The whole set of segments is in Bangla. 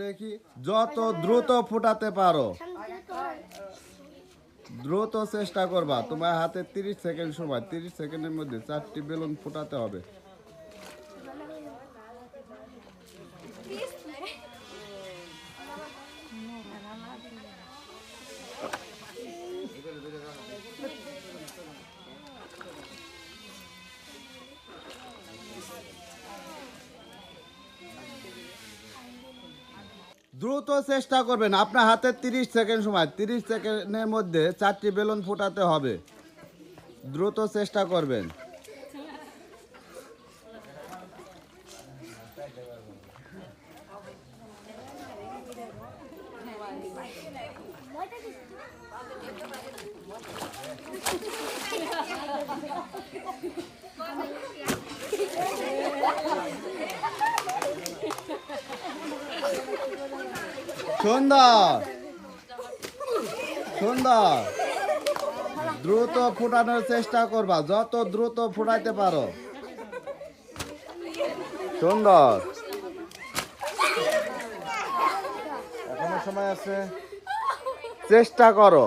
দেখি যত দ্রুত ফোটাতে পারো দ্রুত চেষ্টা করবা। তোমার হাতে 30 সেকেন্ড সময়, 30 সেকেন্ডের মধ্যে 4টি বেলুন ফোটাতে হবে। দ্রুত চেষ্টা করবেন। আপনার হাতে 30 সেকেন্ড সময়, 30 সেকেন্ডের মধ্যে 4টি বেলুন ফোটাতে হবে। দ্রুত চেষ্টা করবেন। সুন্দর সুন্দর, দ্রুত ফোটানোর চেষ্টা করবা, যত দ্রুত ফোটাইতে পারো। সুন্দর, এখনো সময় আছে, চেষ্টা করো।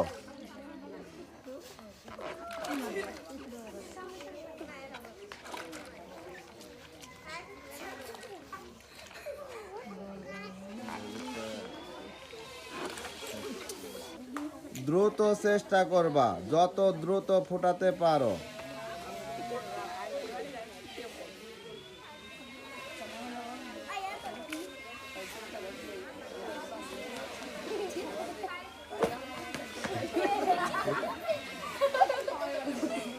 দ্রুত চেষ্টা করবা, যত দ্রুত ফোটাতে পারো।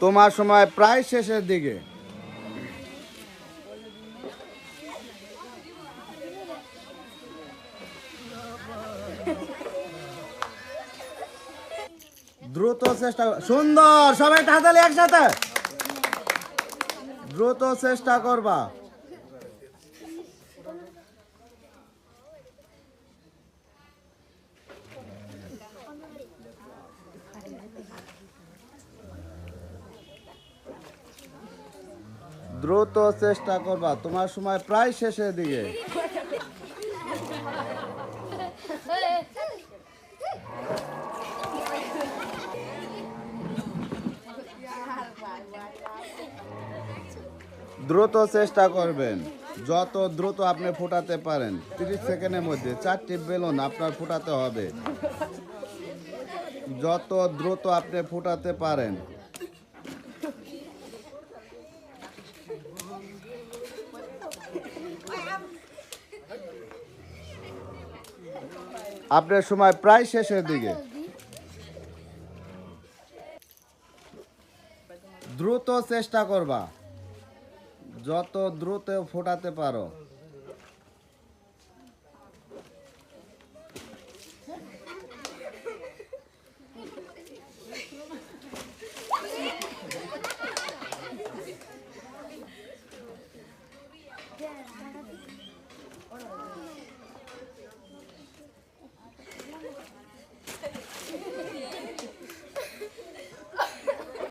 তোমার সময় প্রায় শেষের দিকে। দ্রুত চেষ্টা, সুন্দর, সবাই তাড়াতাড়ি একসাথে দ্রুত চেষ্টা করবা। দ্রুত চেষ্টা করবা, তোমার সময় প্রায় শেষের দিকে। দ্রুত চেষ্টা করবেন, যত দ্রুত আপনি ফোটাতে পারেন। 30 সেকেন্ডের মধ্যে 4টি বেলুন আপনার ফোটাতে হবে। যত দ্রুত আপনি ফোটাতে পারেন। আপনার সময় প্রায় শেষের দিকে। দ্রুত চেষ্টা করবা, যত দ্রুত ফোটাতে পারো।